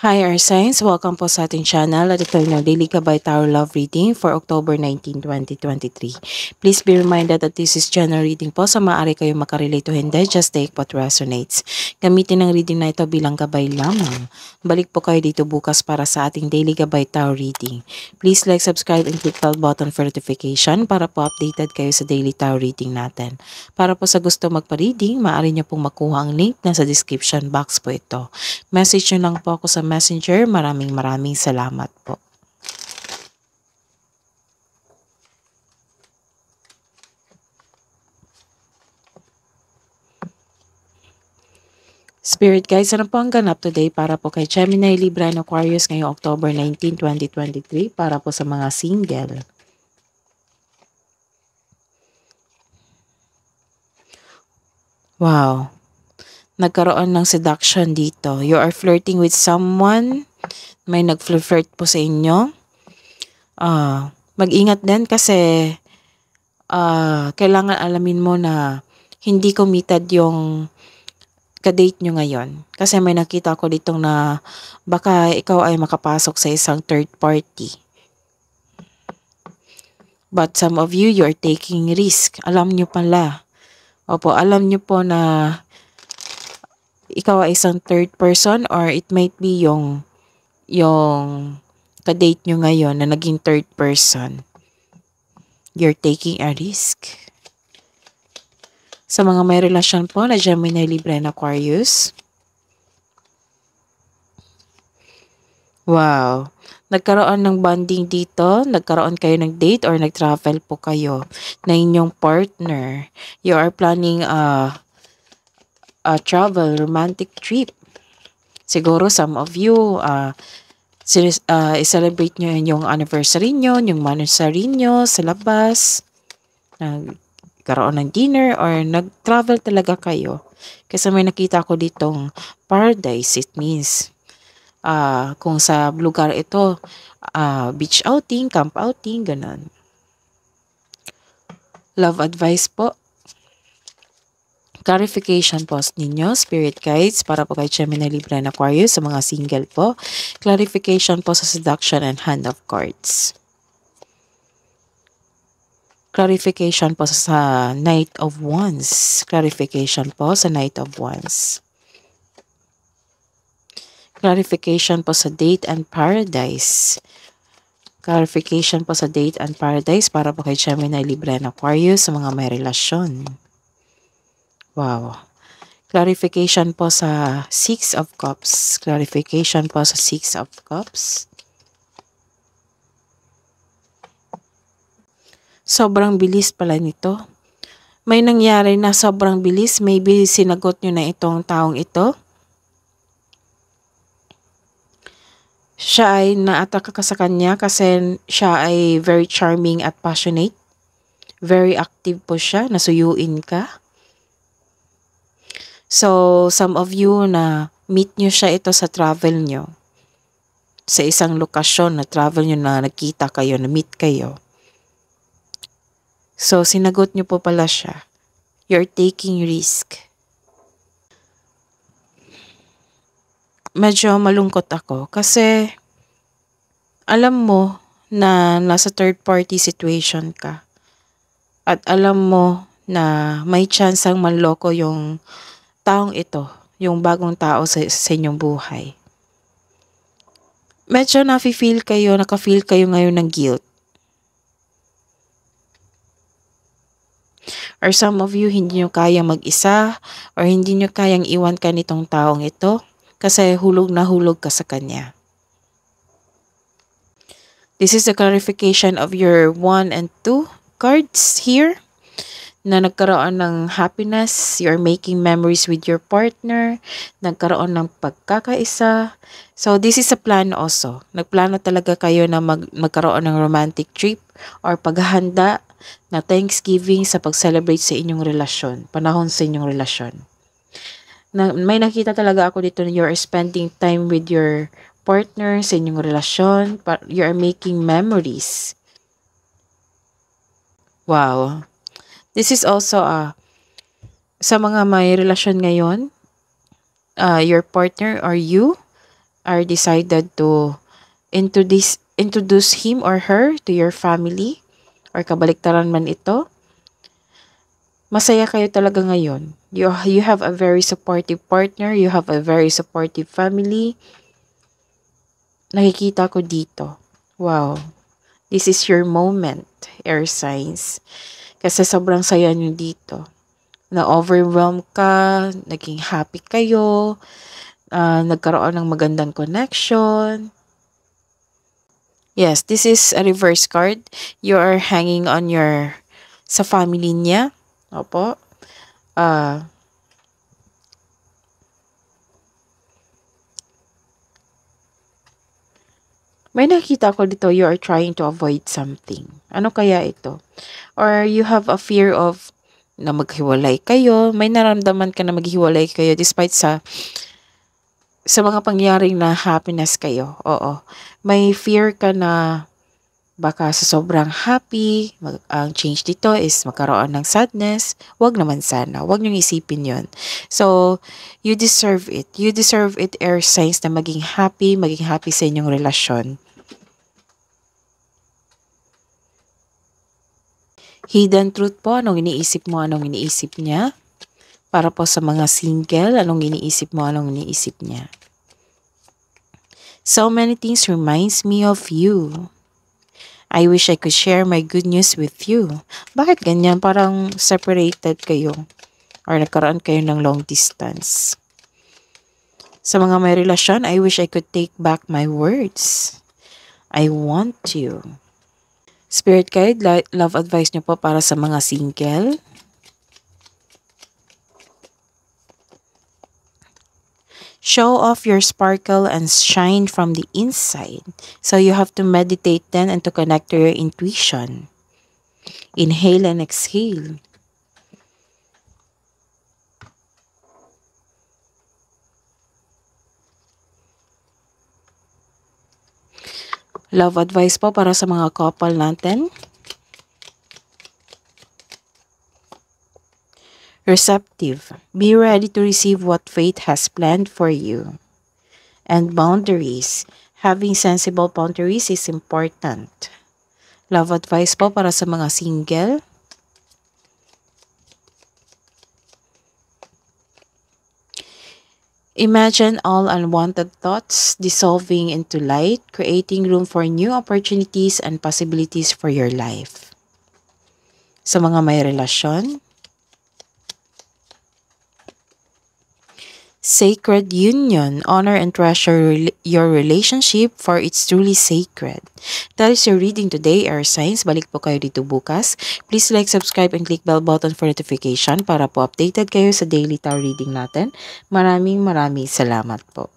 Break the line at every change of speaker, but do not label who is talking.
Hi, Our Signs! Welcome po sa ating channel at ito yung Daily Gabay Tarot Love Reading for October 19, 2023. Please be reminded that this is general reading po, sa maaari kayong makarelate o hindi. Just take what resonates. Gamitin ang reading na ito bilang gabay lamang. Balik po kayo dito bukas para sa ating Daily Gabay Tarot Reading. Please like, subscribe, and click bell button for notification para po updated kayo sa daily tarot reading natin. Para po sa gusto magpa-reading, maaari niyo pong makuha ang link na sa description box po ito. Message nyo lang po ako sa Messenger. Maraming salamat po. Spirit guides, ano po ang ganap today para po kay Gemini, Libra, and Aquarius ngayong October 19, 2023 para po sa mga single? Wow. Nagkaroon ng seduction dito. You are flirting with someone. May nag-flirt po sa inyo. Mag-ingat din kasi kailangan alamin mo na hindi committed yung ka-date nyo ngayon. Kasi may nakita ko ditong na baka ikaw ay makapasok sa isang third party. But some of you are taking risk. Alam nyo pala. Opo, alam nyo po na ikaw ay isang third person or it might be yung ka-date nyo ngayon na naging third person. You're taking a risk. Sa mga may relasyon po na Gemini, Libra, and Aquarius. Wow. Nagkaroon ng bonding dito. Nagkaroon kayo ng date or nag-travel po kayo na inyong partner. You are planning a travel, romantic trip. Siguro some of you, i-celebrate nyo yung anniversary nyo, yung monthsary nyo sa labas. Nagkaroon ng dinner or nag-travel talaga kayo. Kasi may nakita ko ditong paradise. It means kung sa lugar ito, beach outing, camp outing, ganun. Love advice po. Clarification po ninyo, Spirit Guides, para po kay Gemini, Libra, and Aquarius sa mga single po. Clarification po sa seduction and hand of cards. Clarification po sa Knight of Wands. Clarification po sa Knight of Wands. Clarification po sa Date and Paradise. Clarification po sa Date and Paradise para po kay Gemini, Libra, and Aquarius sa mga may relasyon. Wow. Clarification po sa Six of Cups. Clarification po sa Six of Cups. Sobrang bilis pala nito. May nangyari na sobrang bilis. Maybe sinagot nyo na itong taong ito. Siya ay na-attract ka sa kanya kasi siya ay very charming at passionate. Very active po siya. Nasuyuin ka. So, some of you na meet nyo siya ito sa travel nyo. Sa isang lokasyon na travel nyo na nakita kayo, na meet kayo. So, sinagot nyo po pala siya. You're taking risk. Medyo malungkot ako kasi alam mo na nasa third party situation ka. At alam mo na may chance ang manloko yung taong ito, yung bagong tao sa inyong buhay. Medyo naka-feel kayo ngayon ng guilt. Or some of you, hindi nyo kayang mag-isa or hindi nyo kayang iwan ka nitong taong ito kasi hulog na hulog ka sa kanya. This is the clarification of your 1 and 2 cards here. Na nagkaroon ng happiness, you're making memories with your partner, nagkaroon ng pagkakaisa. So, this is a plan also. Nagplano talaga kayo na magkaroon ng romantic trip or paghahanda na Thanksgiving sa pag-celebrate sa inyong relasyon, panahon sa inyong relasyon. May nakita talaga ako dito na you're spending time with your partner sa inyong relasyon, you're making memories. Wow. This is also sa mga may relasyon ngayon, your partner or you, are decided to introduce him or her to your family or kabaliktaran man ito, masaya kayo talaga ngayon. You have a very supportive partner, you have a very supportive family. Nakikita ko dito. Wow. This is your moment, air signs. Kasi sobrang saya nyo dito. Na-overwhelm ka, naging happy kayo, nagkaroon ng magandang connection. Yes, this is a reverse card. You are hanging on sa family niya. Opo. May nakita ko dito, you are trying to avoid something. Ano kaya ito? Or you have a fear of na maghiwalay kayo. May naramdaman ka na maghiwalay kayo despite sa mga pangyaring na happiness kayo. Oo. May fear ka na baka sa sobrang happy, ang change dito is magkaroon ng sadness. Wag naman sana. Wag niyong isipin yon. So, you deserve it. You deserve it, air signs, na maging happy sa inyong relasyon. Hidden truth po, anong iniisip mo, anong iniisip niya. Para po sa mga single, anong iniisip mo, anong iniisip niya. So many things reminds me of you. I wish I could share my good news with you. Bakit ganyan? Parang separated kayo or nagkaroon kayo ng long distance. Sa mga may relasyon, I wish I could take back my words. I want you. Spirit guide, love advice nyo po para sa mga single. Show off your sparkle and shine from the inside. So you have to meditate then and to connect to your intuition. Inhale and exhale. Love advice po para sa mga couple natin. Receptive. Be ready to receive what fate has planned for you. And boundaries. Having sensible boundaries is important. Love advice po para sa mga single. Imagine all unwanted thoughts dissolving into light, creating room for new opportunities and possibilities for your life. Sa mga may relasyon, sacred union, honor and treasure your relationship for it's truly sacred. That is your reading today, air signs. Balik po kayo dito bukas. Please like, subscribe, and click bell button for notification para po updated kayo sa daily tarot reading natin. Maraming salamat po.